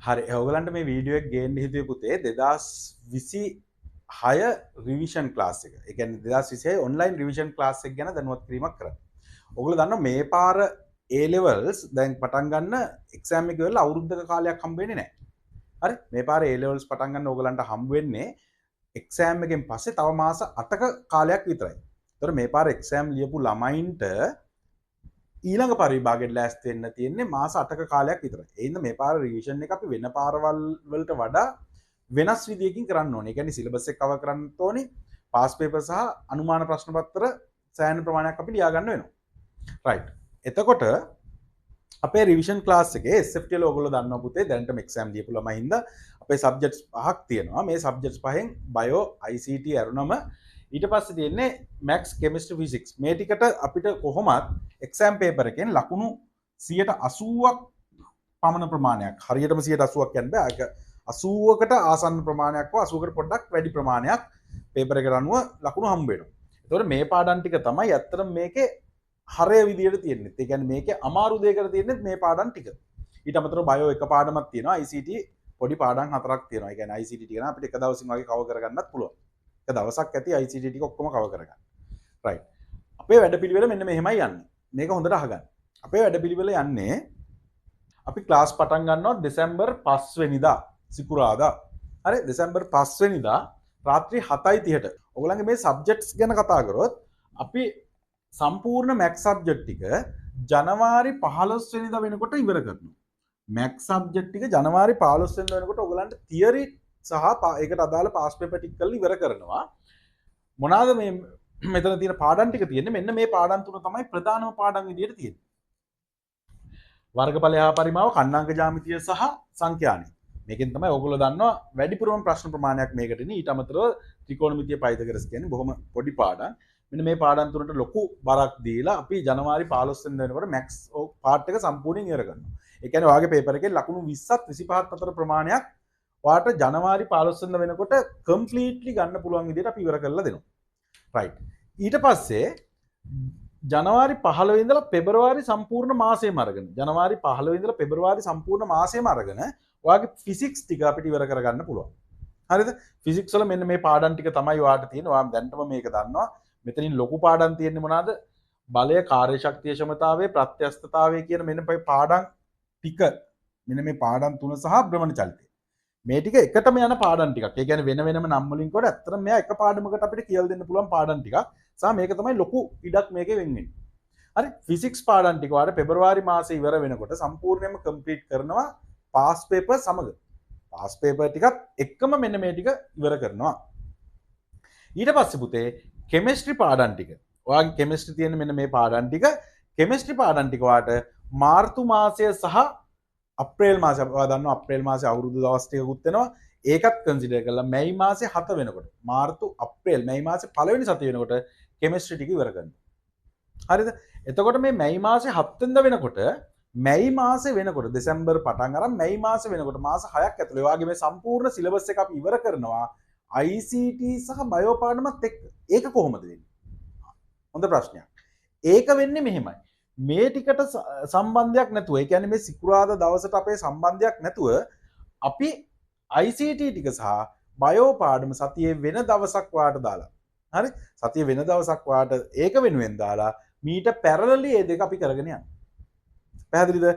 හරි ඔයගලන්ට මේ වීඩියෝ එක ගේන්න හිතුවේ පුතේ 2026 රිවිෂන් ක්ලාස් එක. ඒ කියන්නේ 2026 ඔන්ලයින් රිවිෂන් ක්ලාස් එක ගැන දැනුවත් කිරීමක් කරන්න. ඔයගොල්ලෝ දන්නවා මේ පාර A levels දැන් පටන් ගන්න එක්සෑම් එක වෙලා අවුරුද්දක කාලයක් හම්බ වෙන්නේ නැහැ. හරි මේ පාර A levels පටන් ගන්න ඕගලන්ට හම්බ වෙන්නේ එක්සෑම් එකෙන් පස්සේ තව මාස 8ක කාලයක් විතරයි. ඒතර මේ පාර එක්සෑම් ලියපු ළමයින්ට ඊළඟ පරිභාගෙට ලෑස්ති වෙන්න තියෙන්නේ මාස 8ක කාලයක් විතරයි. ඒ හින්දා මේ පාර රිවිෂන් එක අපි වෙන පාරවල් වලට වඩා වෙනස් විදියකින් කරන්න ඕනේ. ඒ කියන්නේ සිලබස් එක කවර් කරන්න ඕනේ. පාස් පේපර් සහ අනුමාන ප්‍රශ්න පත්‍ර සෑහෙන ප්‍රමාණයක් අපි ලියා ගන්න වෙනවා. රයිට්. එතකොට අපේ රිවිෂන් ක්ලාස් එකේ SFT වල ඔයගොල්ලෝ දන්නවා පුතේ දැනටම එක්සෑම් දීපු ළමයි හින්දා අපේ සබ්ජෙක්ට්ස් පහක් තියෙනවා. මේ සබ්ජෙක්ට්ස් පහෙන් බයෝ ICT අරුණම ඊට පස්සේ තියෙන්නේ මැක්ස් කෙමිස්ට්‍රි ෆිසික්ස්. මේ ටිකට අපිට කොහොමත් එක්සෑම් පේපර් එකෙන් ලකුණු 80ක් පමණ ප්‍රමාණයක් හරියටම 80ක් යන්න බෑ. ඒක 80කට ආසන්න ප්‍රමාණයක් හෝ 80කට පොඩ්ඩක් වැඩි ප්‍රමාණයක් පේපර් එකට අනුව ලකුණු හම්බ වෙනවා. ඒතකොට මේ පාඩම් ටික තමයි ඇත්තටම මේකේ හරය විදියට තියෙන්නේ. ඒ කියන්නේ මේකේ අමාරු දෙයකට තියෙන්නේ මේ පාඩම් ටික. ඊට අමතරව බයෝ එක පාඩමක් තියෙනවා. ICT පොඩි පාඩම් හතරක් තියෙනවා. ඒ කියන්නේ ICT ටික නම් අපිට එක දවසින් වගේ කවර් කරගන්නත් පුළුවන්. එක දවසක් ඇති ICT ටික ඔක්කොම කවර් කරගන්න. රයිට්. අපේ වැඩපිළිවෙල මෙන්න මෙහෙමයි යන්නේ. මේක හොඳට අහගන්න. අපේ වැඩපිළිවෙල යන්නේ අපි ක්ලාස් පටන් ගන්නවා දෙසැම්බර් 5 වෙනිදා සිකුරාදා. හරි දෙසැම්බර් 5 වෙනිදා රාත්‍රී 7:30ට. ඔයගොල්ලන්ගේ මේ සබ්ජෙක්ට්ස් ගැන කතා කරොත් අපි සම්පූර්ණ මැක්ස් සබ්ජෙක්ට් ටික ජනවාරි 15 වෙනිදා වෙනකොට ඉවර කරනවා. මැක්ස් සබ්ජෙක්ට් ටික ජනවාරි 15 වෙනිදා වෙනකොට ඔයගොල්ලන්ට තියරි සහ ඒකට අදාළ පාස් පේපර් ටික කරලා ඉවර කරනවා. මොනවාද මේ මෙතන තියෙන පාඩම් ටික තියෙන්නේ මෙන්න මේ පාඩම් තුන තමයි ප්‍රධානම පාඩම් විදියට තියෙන්නේ. වර්ගඵල හා පරිමාව, කණ්ණාංක ජ්‍යාමිතිය සහ සංඛ්‍යානය. මේකෙන් තමයි ඕගොල්ලෝ දන්නවා වැඩිපුරම ප්‍රශ්න ප්‍රමාණයක් මේකට ඉන්නේ. ඊට අමතරව ත්‍රිකෝණමිතිය පයිතගරස් කියන්නේ බොහොම පොඩි පාඩම්. මෙන්න මේ පාඩම් තුනට ලොකු බරක් දීලා අපි ජනවාරි 15 වෙනිදා වෙනකොට මැක්ස් පාර්ට් එක සම්පූර්ණයෙන් ඉවර කරනවා. ඒ කියන්නේ ඔයාගේ පේපර් එකේ ලකුණු 20ත් 25ත් අතර ප්‍රමාණයක් ඔයාට ජනවාරි 15 වෙනිදා වෙනකොට කම්ප්ලීට්ලි ගන්න පුළුවන් විදිහට අපි ඉවර කරලා දෙනවා. රයිට්. ඊට පස්සේ ජනවාරි 15 ඉඳලා පෙබරවාරි සම්පූර්ණ මාසෙම අරගෙන ජනවාරි 15 ඉඳලා පෙබරවාරි සම්පූර්ණ මාසෙම අරගෙන ඔයාගේ ෆිසික්ස් ටික අපිට ඉවර කරගන්න පුළුවන්. හරිද? ෆිසික්ස් වල මෙන්න මේ පාඩම් ටික තමයි ඔයාට තියෙන්නේ. ඔයා දැන්ටම මේක දන්නවා. මෙතනින් ලොකු පාඩම් තියෙන්නේ මොනවාද? බලය, කාර්යශක්තිය, ක්ෂමතාවය, ප්‍රත්‍යස්ථතාවය කියන මෙන්න මේ පාඩම් ටික. මෙන්න මේ පාඩම් තුන සහ භ්‍රමණ චලිතය. මේ ටික එකටම යන පාඩම් ටිකක්. ඒ කියන්නේ වෙන වෙනම නම් වලින් කොට ඇත්තටම මෙයා එක පාඩමකට අපිට කියලා දෙන්න පුළුවන් පාඩම් ටිකක්. සහ මේක තමයි ලොකු ඉඩක් මේකේ වෙන්නේ. හරි ෆිසික්ස් පාඩම් ටික වාට පෙබරවාරි මාසේ ඉවර වෙනකොට සම්පූර්ණයෙන්ම කම්ප්ලීට් කරනවා පාස් පේපර් සමග. පාස් පේපර් ටිකත් එක්කම මෙන්න මේ ටික ඉවර කරනවා. ඊට පස්සේ පුතේ කෙමිස්ට්‍රි පාඩම් ටික. ඔයාගේ කෙමිස්ට්‍රි තියෙන මෙන්න මේ පාඩම් ටික කෙමිස්ට්‍රි පාඩම් ටික වාට මාර්තු මාසය සහ අප්‍රේල් මාසය ඔයා දන්නවා අප්‍රේල් මාසේ අවුරුදු දවස් ටිකකුත් වෙනවා. ඒකත් කන්සිඩර් කරලා මැයි මාසේ 7 වෙනකොට මාර්තු අප්‍රේල් මැයි මාසේ පළවෙනි සතිය වෙනකොට කෙමිස්ට්‍රි ටික ඉවර කරනවා. හරිද? එතකොට මේ මැයි මාසේ 7 වෙනිදා වෙනකොට මැයි මාසේ වෙනකොට දෙසැම්බර් පටන් අරන් මැයි මාසේ වෙනකොට මාස 6ක් ඇතුළේ ඔයාගේ මේ සම්පූර්ණ සිලබස් එක අපි ඉවර කරනවා ICT සහ බයෝ පාඩමත් එක්ක. ඒක කොහොමද වෙන්නේ? හොඳ ප්‍රශ්නයක්. ඒක වෙන්නේ මෙහෙමයි. මේ ටිකට සම්බන්ධයක් නැතුව ඒ කියන්නේ මේ සිකුරාදා දවසට අපේ සම්බන්ධයක් නැතුව අපි ICT ටික සහ බයෝ පාඩම සතියේ වෙන දවසක් වාට දාලා හරි සතිය වෙන දවසක් වාට ඒක වෙනුවෙන් දාලා මීට පැරලලි ඒ දෙක අපි කරගෙන යනවා. පැහැදිලිද?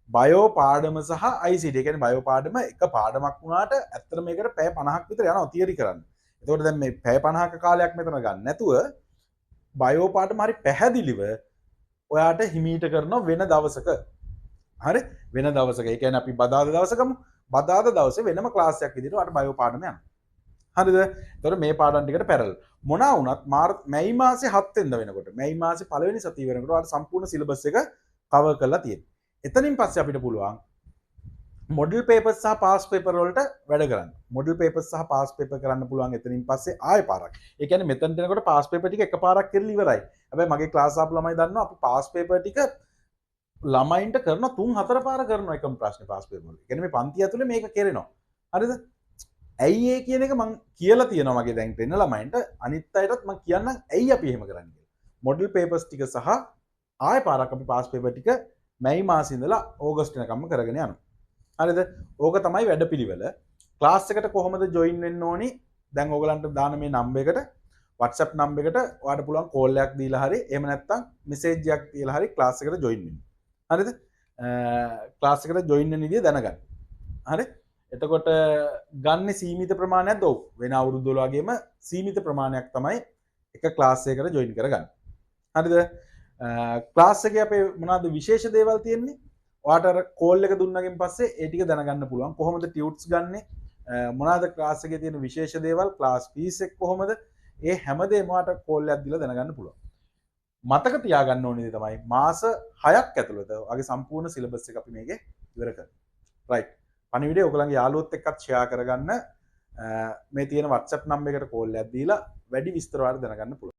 බයෝ පාඩම සහ ICT. ඒ කියන්නේ බයෝ පාඩම එක පාඩමක් වුණාට ඇත්තට මේකට පැය 50ක් විතර යනවා තියරි කරන්න. එතකොට දැන් මේ පැය 50ක කාලයක් මෙතන ගන්න නැතුව බයෝ පාඩම හරි පැහැදිලිව ඔයාට හිමීට කරනවා වෙන දවසක. හරි? වෙන දවසක. ඒ කියන්නේ අපි බදාදා දවසකම බදාදා දවසේ වෙනම ක්ලාස් එකක් විදිහට ඔයාට බයෝ පාඩම යනවා. හරිද? එතකොට මේ පාඩම් ටිකට පැරලල්. මොනවා වුණත් මැයි මාසේ 7 වෙනිදා වෙනකොට මැයි මාසේ පළවෙනි සතිය වෙනකොට ඔයාලට සම්පූර්ණ සිලබස් එක කවර් කරලා තියෙනවා. එතනින් පස්සේ අපිට පුළුවන් මොඩල් පේපර්ස් සහ පාස් පේපර් වලට වැඩ කරන්න. මොඩල් පේපර්ස් සහ පාස් පේපර් කරන්න පුළුවන් එතනින් පස්සේ ආයෙ පාරක්. ඒ කියන්නේ මෙතනට එනකොට පාස් පේපර් ටික එකපාරක් කරලා ඉවරයි. හැබැයි මගේ ක්ලාස් ආපු ළමයි දන්නවා අපි පාස් පේපර් ටික ළමයින්ට කරන 3-4 පාර කරනවා එකම ප්‍රශ්නේ පාස් පේපර් වල. ඒ කියන්නේ මේ පන්ති ඇතුලේ මේක කරනවා. හරිද? ඇයි ඒ කියන එක මං කියලා තියෙනවා මගේ දැන් දෙන්න ළමයින්ට අනිත් අයටත් මං කියන්නම් ඇයි අපි එහෙම කරන්නේ කියලා. මොඩල් පේපර්ස් ටික සහ ආයෙ පාරක් අපි පාස් පේපර් ටික මැයි මාසේ ඉඳලා ඕගස්ට් වෙනකම්ම කරගෙන යනවා. හරිද? ඕක තමයි වැඩපිළිවෙල. ක්ලාස් එකට කොහොමද ජොයින් වෙන්න ඕනි? දැන් ඕගලන්ට දාන මේ නම්බර් එකට WhatsApp නම්බර් එකට ඔයාලට පුළුවන් කෝල් එකක් දීලා හරි එහෙම නැත්නම් මෙසේජ් එකක් තියලා හරි ක්ලාස් එකට ජොයින් වෙන්න. හරිද? ක්ලාස් එකට ජොයින් වෙන විදිය දැනගන්න. හරි? එතකොට ගන්න සීමිත ප්‍රමාණයක් ඔව් වෙන අවුරුදු වල වගේම සීමිත ප්‍රමාණයක් තමයි එක ක්ලාස් එකකට ජොයින් කරගන්න. හරිද? ක්ලාස් එකේ අපේ මොනවද විශේෂ දේවල් තියෙන්නේ? ඔයාට අර කෝල් එක දුන්නගෙන් පස්සේ ඒ ටික දැනගන්න පුළුවන්. කොහොමද ටියුට්ස් ගන්නෙ? මොනවද ක්ලාස් එකේ තියෙන විශේෂ දේවල්? ක්ලාස් ෆීස් එක කොහොමද? ඒ හැමදේම ඔයාට කෝල් එකක් දීලා දැනගන්න පුළුවන්. මතක තියාගන්න ඕනේ තමයි මාස 6ක් ඇතුළත ඔයාගේ සම්පූර්ණ සිලබස් එක අපි මේකේ ඉවර කරනවා. රයිට්. පණිවිඩය ඔයගලගේ යාළුවොත් එක්කත් ෂෙයා කරගන්න මේ තියෙන WhatsApp නම්බර් එකට කෝල් එකක් දීලා වැඩි විස්තර ඔයාලට දැනගන්න පුළුවන්.